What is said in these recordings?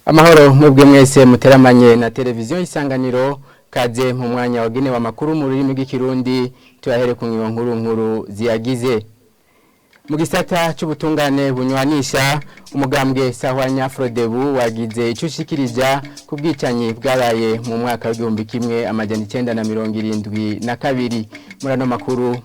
Amahoro mwebwe mwese muteramanye na televiziyo Isanganiro kaze mu mwanya wagenewe amakuru mu rurimi rw'ikirundi tuyahere ku nkuru ziyagize. Mu gisata c'ubutungane bunywanisha umugambwe sahwanya Frodebu wagize ico ushikirija ku bwicanyi bwabaye mu mwaka wa 1972 murano makuru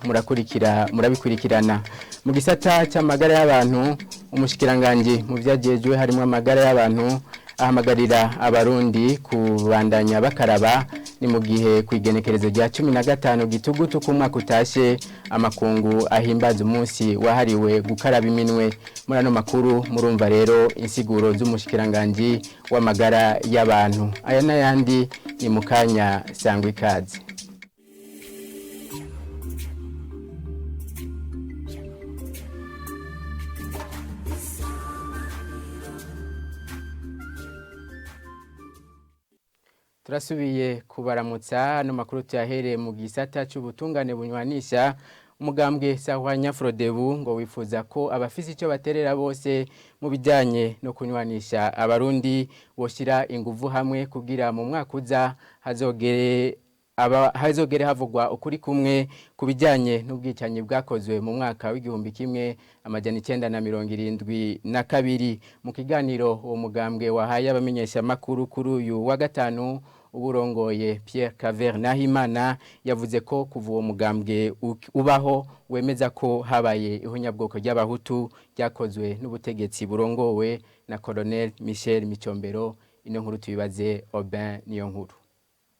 murabikurikirana. Mu gisata c'amagara y'abantu umushikiranganje mu vyajejwe harimo amagara y'abantu ahamagarira abarundi kubandanya bakaraba ni mu gihe kwigenekerezo rya 15 gitugutu ku mwaka utashe amakungu ahimbaza umunsi wahariwe gukaraba iminwe. Murano makuru murumva rero insiguro z'umushikiranganje w'amagara y'abantu aya n'ayandi ni mukanya sangwe ikaze. Turasubiye kubaramutsa no makuru cyahere mu gisata c'ubutungane bunywanisha umugambwe sahwanya Frodebu ngo wifuza ko abafisi icyo baterera bose mu bijanye no kunywanisha abarundi boshira inguvu hamwe kugira mu mwaka uza hazogere havugwa ukuri kumwe kubijanye n'ubwicanyi bwakozwe mu mwaka w'1972 mu kiganiro uwo mugambwe wahaye abamenyesha makuru kuri uyu wa gatanu uburongoye Pierre Caver Nahimana yavuze ko kuva uwo mugambwe ubaho wemeza ko habaye ihonyabwoko ry'abahutu ryakozwe n'ubutegetsi burongowe na Colonel Michel Micombero. Ino nkuru tubibaze Aubin niyo nkuru.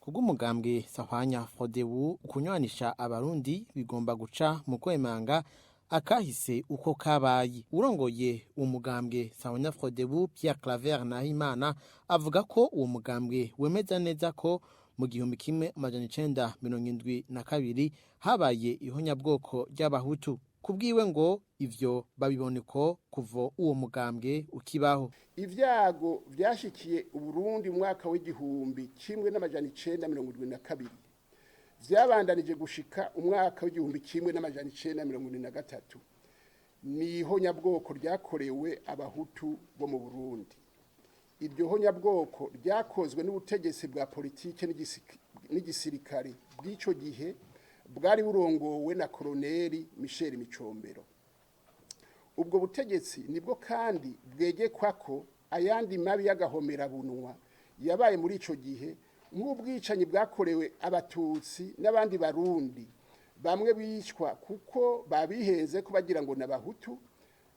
Kugumugambwe sahwanya Frodebu kunywanisha abarundi bigomba guca mu kwemanga akahise uko kabaye. Urongoye umugambwe sahwanya Frodebu Pierre Caver Nahimana avuga ko uwo mugambwe wemeza neza ko mu 1972 habaye ihonyabwoko ry'abahutu. Kubwiwe ngo ivyo babiboneko kuva uwo mugambwe ukibaho. Ivyago vyashikiye Uburundi mu mwaka w'1972 vyabandanije gushika umwaka w'1973 ni ihonyabwoko ryakorewe abahutu bo mu Burundi. Iryo honyabwoko ryakozwe n'ubutegetsi bwa politike n'igisirikare bw'ico gihe bwari burongowe na Colonel Michel Micombero. Ubwo butegetsi nibwo kandi bwegekwa ko ayandi mabi y'agahomera bunwa yabaye muri ico gihe nk'ubwicanyi bwakorewe abatutsi n'abandi barundi bamwe bicwa kuko babihenze ko bagira ngo nabahutu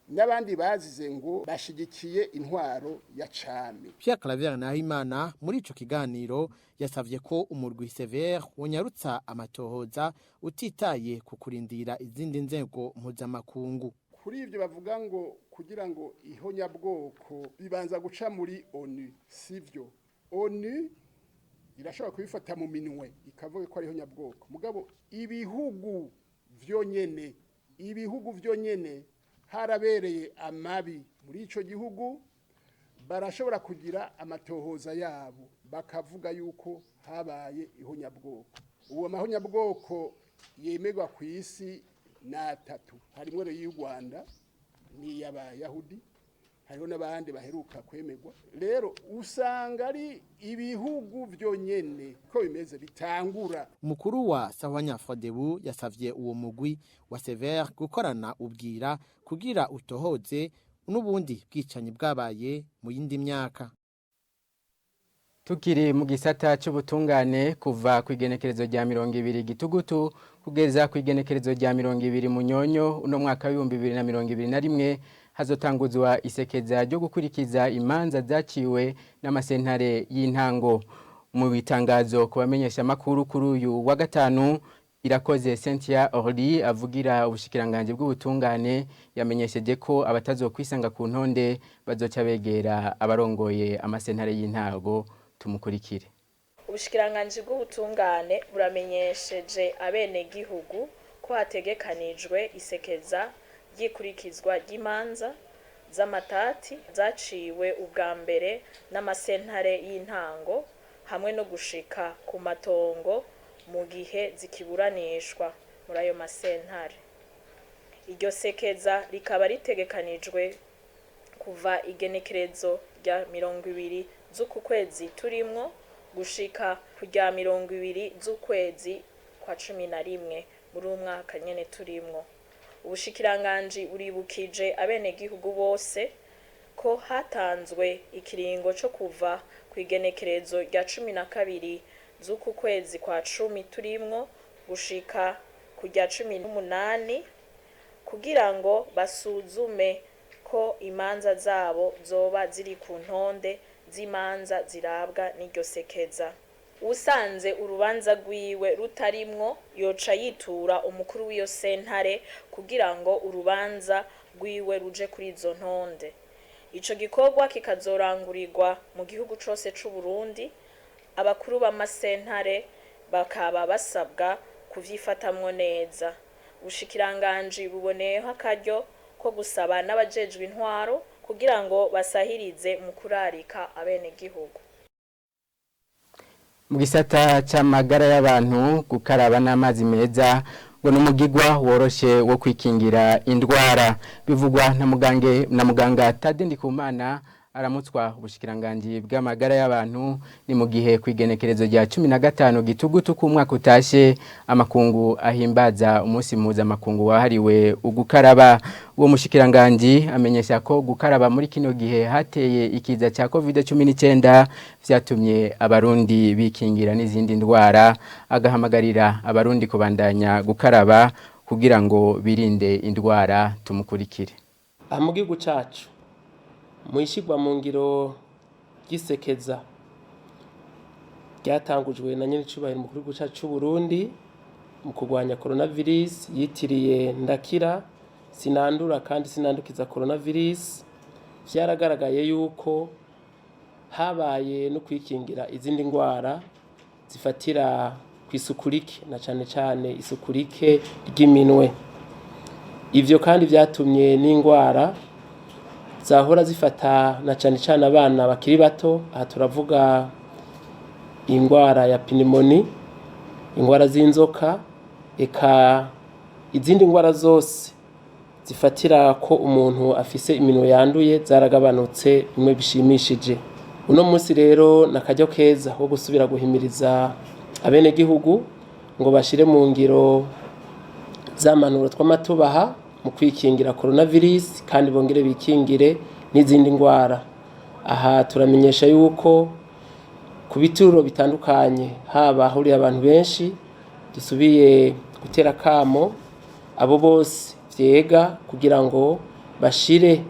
n'abandi bazize ngo bashigikiye intwaro ya cami. Pierre Caver Nahimana muri ico kiganiro yasavye ko umurwi Sever wonyarutsa amatohoza utitaye ku kurindira izindi nzego mpuzamakungu. Kuri ivyo bavuga ngo kugira ngo ihonyabwoko bibanza guca muri ONU, sivyo. ONU irashobora kubifata mu minwe ikavuga ko ari ihonyabwoko, mugabo ibihugu vyonyene harabereye amabi muri ico gihugu barashobora kugira amatohoza yabo bakavuga yuko habaye ihonyabwoko. Uwo mahonyabwoko yemerwa ku isi na 3 harimo y'u Rwanda ni y'abayahudi hariho n'abandi baheruka kwemerwa. Rero usanga ari ibihugu vyonyene ko bimeze bitangura. Umukuru wa sahwanya Frodebu yasavye uwo mugwi wa Sever gukorana ubwira kugira utohoze n'ubundi bwicanyi bwabaye mu yindi myaka. Tukiri mu gisata c'ubutungane kuva kwigenekerezo rya 20 gitugutu kugeza kwigenekerezo rya 20 munyonyo uno mwaka wa 2021 hazotanguzwa isekeza ryo gukurikiza imanza zaciwe n'amasentare y'intango. Mu bitangazo kubamenyesha makuru kuri uyu wa gatanu Irakoze Cynthia Orly avugira ubushikiranganje bw'ubutungane yamenyesheje ko abatazokwisanga ku ntonde bazoca begera abarongoye amasentare y'intango. Tumukurikire. Ubushikiranganje bw'ubutungane buramenyesheje abene gihugu ko hategekanijwe isekeza ry'ikurikizwa ry'imanza z'amatati zaciwe ubwa mbere n'amasentare y'intango hamwe no gushika ku matongo mu gihe zikiburanishwa muri ayo masentare. Iryo sekeza rikaba ritegekanijwe kuva igenekerezo rya 20 z'uku kwezi turimwo gushika ku rya 20 z'ukwezi kwa 11 muri umwaka nyene turimwo. Ubushikiranganji buribukije abenegihugu bose ko hatanzwe ikiringo co kuva ku igenekerezo rya 12 z'uku kwezi kwa 10 turimwo gushika ku rya 18 kugira ngo basuzume ko imanza zabo zoba ziri ku ntonde z'imanza zirabwa n'iryo sekeza. Usanze urubanza rwiwe rutarimwo yoca yitura umukuru w'iyo sentare kugira ngo urubanza rwiwe ruje kuri izo ntonde. Ico gikorwa kikazorangurirwa mu gihugu cose c'u Burundi. Abakuru b'amasentare bakaba basabwa kuvyifatamwo neza. Ubushikiranganji buboneyeho akaryo ko gusaba n'abajejwe intwaro kugira ngo basahirize mu kurarika abenegihugu. Mu gisata c'amagara y'abantu gukaraba n'amazi meza ngo n'umugigwa woroshe wo kwikingira indwara bivugwa na muganga Tade Ndikumana aramutswa ubushikiranganji bw'amagara y'abantu ni mu gihe kwigenekerezo rya 15 gitugutu ku mwaka utashe amakungu ahimbaza umunsi mpuzamakungu wahariwe ugukaraba. Uwo mushikiranganji amenyesha ko gukaraba muri kino gihe hateye ikiza cya COVID-19 vyatumye abarundi bikingira n'izindi ndwara, agahamagarira abarundi kubandanya gukaraba kugira ngo birinde indwara. Tumukurikire. Mu gihugu cacu mwishigwa mu ngiro gisekeza ryatangujwe na nyene cubahiro mu gihugu cacu c'u Burundi mu kurwanya coronavirus yitiriye ndakira sinandura kandi sinandukiza coronavirus. Vyaragaragaye yuko habaye no kwikingira izindi ndwara zifatira kwisukurike na cane cane isukurike ry'iminwe. Ivyo kandi vyatumye n'indwara zahora zifata na cane cane abana bakiri bato. Aha turavuga indwara ya pneumonia, indwara z'inzoka, eka izindi ndwara zose zifatira ko umuntu afise iminwe yanduye zaragabanutse bimwe bishimishije. Uno munsi rero nakaryo keza wo gusubira guhimiriza abenegihugu ngo bashire mu ngiro z'amanuro tw'amatubaha mu kwikingira coronavirus kandi bongere bikingire n'izindi ndwara. Aha turamenyesha yuko ku bituro bitandukanye haba huri abantu benshi dusubiye gutera kamo abo bose vyega kugira ngo bashire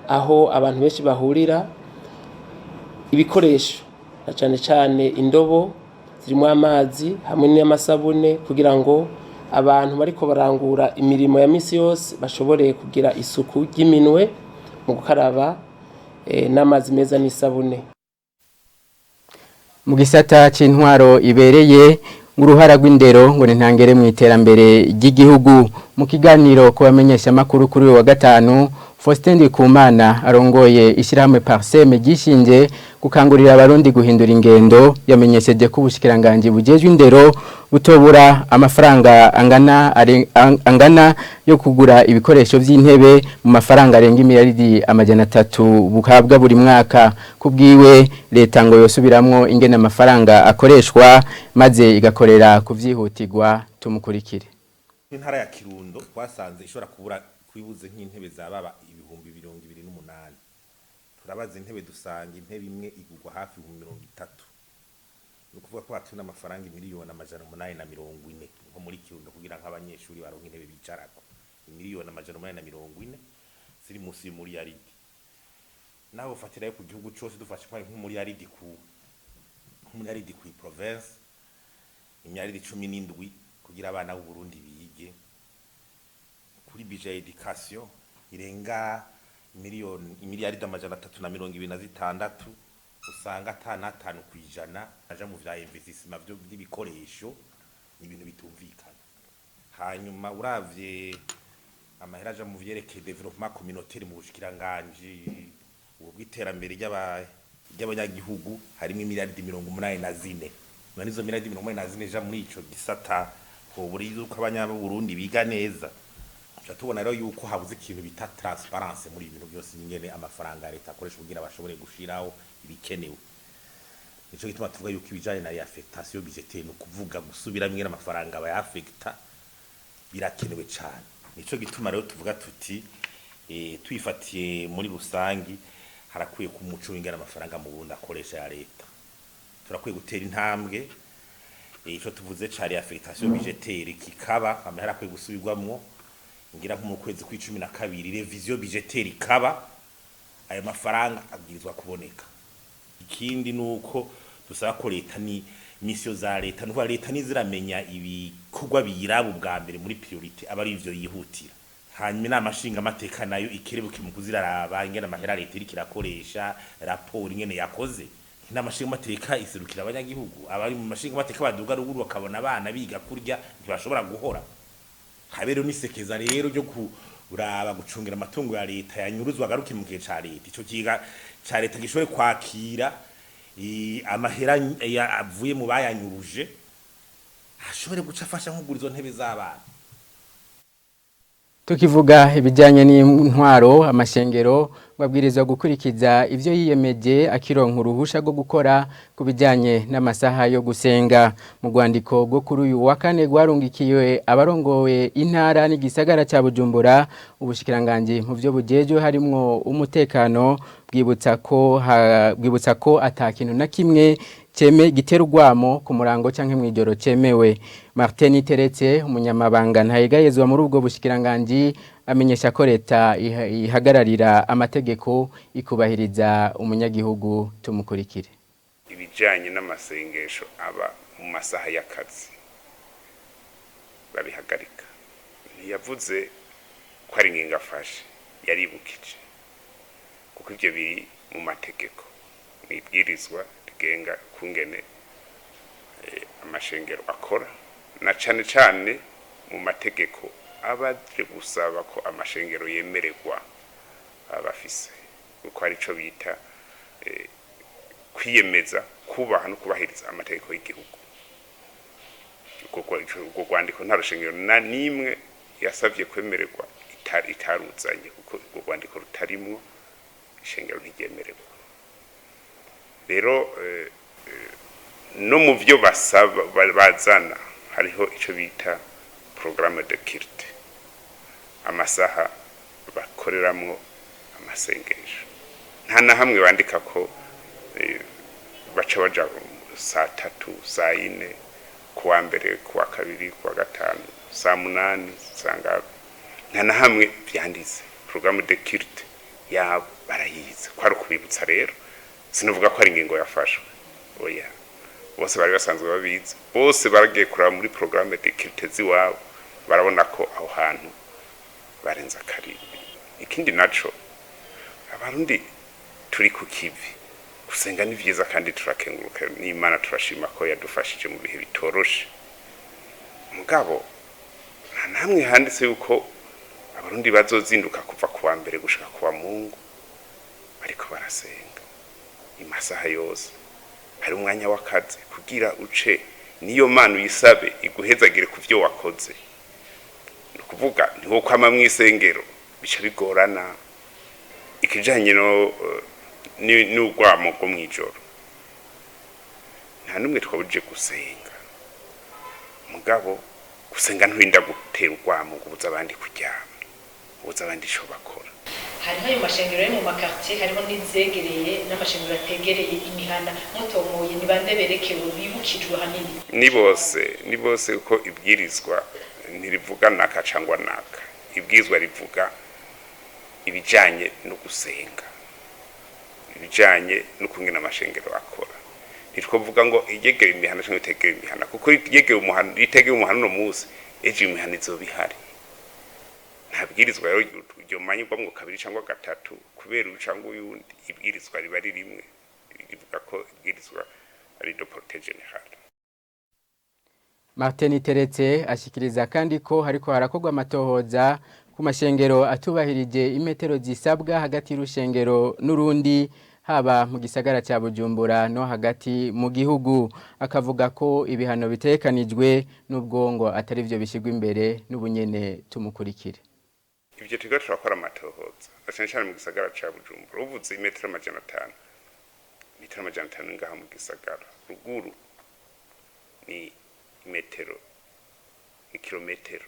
aho abantu benshi bahurira ibikoresho na cane cane indobo zirimo amazi hamwe n'amasabune kugira ngo abantu bariko barangura imirimo ya misi yose bashobore kugira isuku ry'iminwe mu gukaraba n'amazi meza n'isabune. Mu gisata c'intwaro ibereye uruhara rw'indero ngo ntangere mu iterambere ry'igihugu. Mu kiganiro ko bamenyesha amakuru kuri wa gatanu Faustin Ndikumana arongoye ishyirahamwe Parseme gishinje gukangurira abarundi guhindura ingendo. Yamenyesheje ko ubushikiranganje bujejwe indero butobura amafaranga angana yo kugura ibikoresho vy'intebe mu mafaranga arenga miliyaridi 300 buhabwa buri mwaka. Kubwiwe leta ngo yosubiramwo ingene amafaranga akoreshwa maze igakorera kuvyihutirwa. Tumukurikire. Intara ya Kirundo twasanze ishobora kubura kwibuze nk'intebe zababa ibihumbi 28. Turabaza intebe dusanga intebe imwe igurwa hafi 30. Nukuvuga ko hatuna amafaranga miliyoni 840 nko muri Kirundo kugira nk'abanyeshuri baronka intebe bicarako. Miliyoni 840 ziri musi muri yaridi. Naho fatira yo ku gihugu cyose dufashe nko muri yaridi ku province imyaridi 17 kugira abana b'u Burundi bige. Kuri budget education irenga miliyaridi 326 usanga atana 5 kwijana aja mu vya investissement byo by'ibikoresho ibintu bitumvikana. Hanyuma uravye amahera aja mu vyerekeye development communautaire mu bushikiranganje ubwiterambere ry'abanyagihugu harimo miliyaridi 84. Nanizo miliyaridi 84 ja muri ico gisata ko buri yuko abanya b'u Burundi biga neza tubona rero yuko habuze ikintu bita transparence muri ibintu byose nyene amafaranga leta akoresha kugira bashobore gushiraho ibikenewe. Nico gituma tuvuga yuko ibijanye na affectation budgetaire no kuvuga gusubira mwene amafaranga bayafecta birakenewe cyane. Nico gituma rero tuvuga tuti twifatiye muri rusangi harakwiye ku muco w'ingana amafaranga mu Burundi akoresha ya leta. Turakwiye gutera intambwe ico tuvuze cari affectation budgetaire kikaba amahera akwiye gusubirwamwo ngira nko mu kwezi kwa12 revision budgetaire ikaba ayo mafaranga abwirizwa kuboneka. Ikindi nuko dusaba ko leta ni mission za leta nuko leta niziramenya ibikorwa biyiraba ubwa mbere muri priority aba ari ivyo yihutira. Hanyuma n'amashinga amateka nayo ikerebuke mu kuziraraba ingena amahera leta iri kirakoresha raporo ingene yakoze. N'amashinga amateka iserukira abanyagihugu abari mu mashinga amateka baduga ruguru bakabona abana biga kurya ntibashobora guhora. Habero nisekeza rero ryo kuraba gucungira amatungo ya leta yanyuruzwa garuke mu gihe ca leta. Ico kiga ca leta gishobore kwakira amahera avuye mu bayanyuruje ashobore guca afasha nkugurizo ntebe z'abana. Tukivuga ibijyanye n'intwaro amashengero babwirizwa gukurikiza ivyo yiyemeje akironka uruhusha rwo gukora ku bijyanye n'amasaha yo gusenga. Mu rwandiko rwo kuri uyu wa kane rwarungikiwe abarongowe intara n'igisagara cya Bujumbura ubushikiranganje mu byo bujeje harimwo umutekano bwibutsa ko atakintu na kimwe giterwamo ku murango canke mwijoro cemewe. Martin Teretse umunyamabanga ntayegayezwa muri ubwo bushikiranganje amenyesha ko leta ihagararira amategeko ikubahiriza umunyagihugu. Tumukurikire. Ibijanye n'amasengesho aba mu masaha y'akazi babihagarika. Ntiyavuze ko ari ngingo afashe yaribukije kuko ivyo biri mu mategeko mwibwirizwa rigenga kungene amashengero akora na cane cane mu mategeko abaje gusaba ko amashengero yemererwa abafise uko ari co bita kwiyemeza kubaha no kubahiriza amategeko y'igihugu. Uko kwandiko nta rushengero na nimwe yasavye kwemererwa itaruzanye kuko uko kwandiko rutarimwo ishengero ntigemererwa. Rero no mu byo basaba bazana hariho ico bita programme de culte amasaha bakoreramwo amasengesho. Nta na hamwe bandika ko baca baja saa 3 saa 4 kuwa mbere kuwa kabiri kuwa gatanu saa 8 sanga nta na hamwe byanditse. Programme de culte ya barayize kwari kubibutsa rero sinovuga ko ari ingingo yafashwe oya bose bari basanzwe babizi bose baragiye kuraba muri programme de culte ziwabo barabona ko aho hantu barenza kari. Ikindi naco abarundi turi ku kivi gusenga ni vyiza kandi turakenguruka n'Imana turashima ko yadufashije mu bihe bitoroshe. Mugabo nta namwe handitse yuko abarundi bazozinduka kuva kuwa mbere gushika kuwa Mungu ariko barasenga imasaha yose. Hari umwanya w'akazi kugira uce niyo Mana uyisabe iguhezagire ku byo wakoze. No kuvuga niho kwama mwisengero bica bigorana. Ikijanye no n'urwamo rwo mwijoro nta numwe twabuje gusenga. Mugabo gusenga nturinda gutera urwamo kubuza abandi kuryama ubuza abandi ico bakora. Hariho ayo mashengero yo mu makartier hariho n'izegereye n'amashengero ategereye imihana mutomoye ni bande berekewe bibukijwe hanini. Ni bose uko ibwirizwa ntirivuga naka cangwa naka. Ibwirizwa rivuga ibijanye no gusenga ibijanye no kungena amashengero akora. Nitwovuga ngo igegera imihana cyangwa itegera imihana kuko igegera umuhana itegera umuhana no muzi ejo imihana izobihari. Ntabwirizwa rero ryo manyirwa ngo kabiri cyangwa gatatu kubera ucanga uyundi. Ibwirizwa riba ari rimwe rivuga ko ibwirizwa ari do porte general. Martin Teretse ashikiriza kandi ko hariko harakorwa amatohoza ku mashengero atubahirije imetero zisabwa hagati y'urushengero n'urundi haba mu gisagara cya Bujumbura no hagati mu gihugu. Akavuga ko ibihano bitekanijwe n'ubwongo atari byo bishigwa imbere n'ubunyene. Tumukurikire. ivyo turiko turakora amatohoza cyane cyane mu gisagara ca Bujumbura uvuze imetero 500 metero 500 ngaha mu gisagara ruguru ni metero ikilometero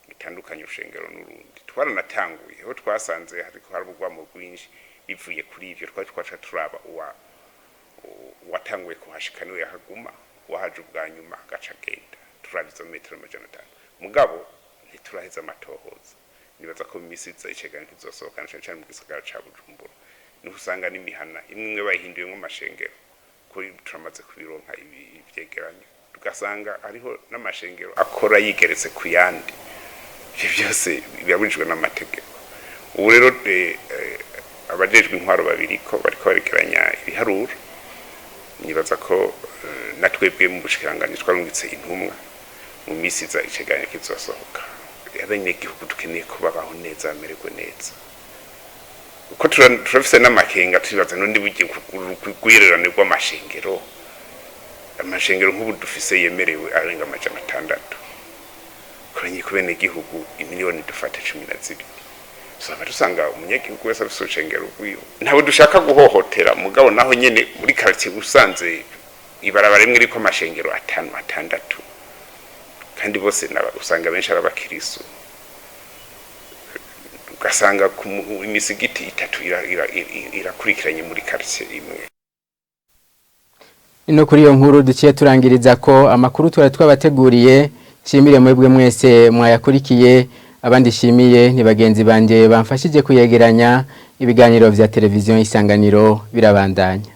bitandukanye ushengero n'urundi twaranatanguye aho twasanze hariko harubugwamo rwinshi bivuye kuri ivyo twaca turaba watanguye kuhashika niwe yahaguma wahaje ubwa nyuma gaca genda turabizo metero 500 mugabo ntituraheza amatohoza nibaza ko misiza icegana kizosohoka cyane mu gisagara ca Bujumbura ni usanga n'imihana imwe bayihinduyemo amashengero kuri turamaze kubironka ivyegeranyo tugasanga ariho n'amashengero akora yigeretse ku yandi ivyo byose bibabujwe n'amategeko ubu rero abajejwe intwaro babiriko bariko barekeranya ibiharuro nibaza ko natwebwe mu bushikiranganje twarungitse intumwa mu misiza iceganya kizosohoka abanyagihugu dukeneye ko babaho neza bamererwe neza uko turafise n'amakenga tubibaza n'undi bugiye kugwirerane rw'amashengero amashengero nk'ubu dufise yemerewe arenga 600 kuranye kubene gihugu imiliyoni dufate 12 saba dusanga umunyagihugu wese afise urushengero rwiwe ntabwo dushaka guhohotera mugabo naho nyene muri quartier usanze ibarabara rimwe riko amashengero 5-6 kandi bose usanga benshi arabakirisu ugasanga ku imisigiti 3 irakurikiranye muri quartier imwe. Ino kuri iyo nkuru duciye turangiriza ko amakuru twabateguriye shimire mwebwe mwese mwayakurikiye abandi shimiye ni bagenzi banje bamfashije kuyegeranya ibiganiro vya televiziyo Isanganiro birabandanya.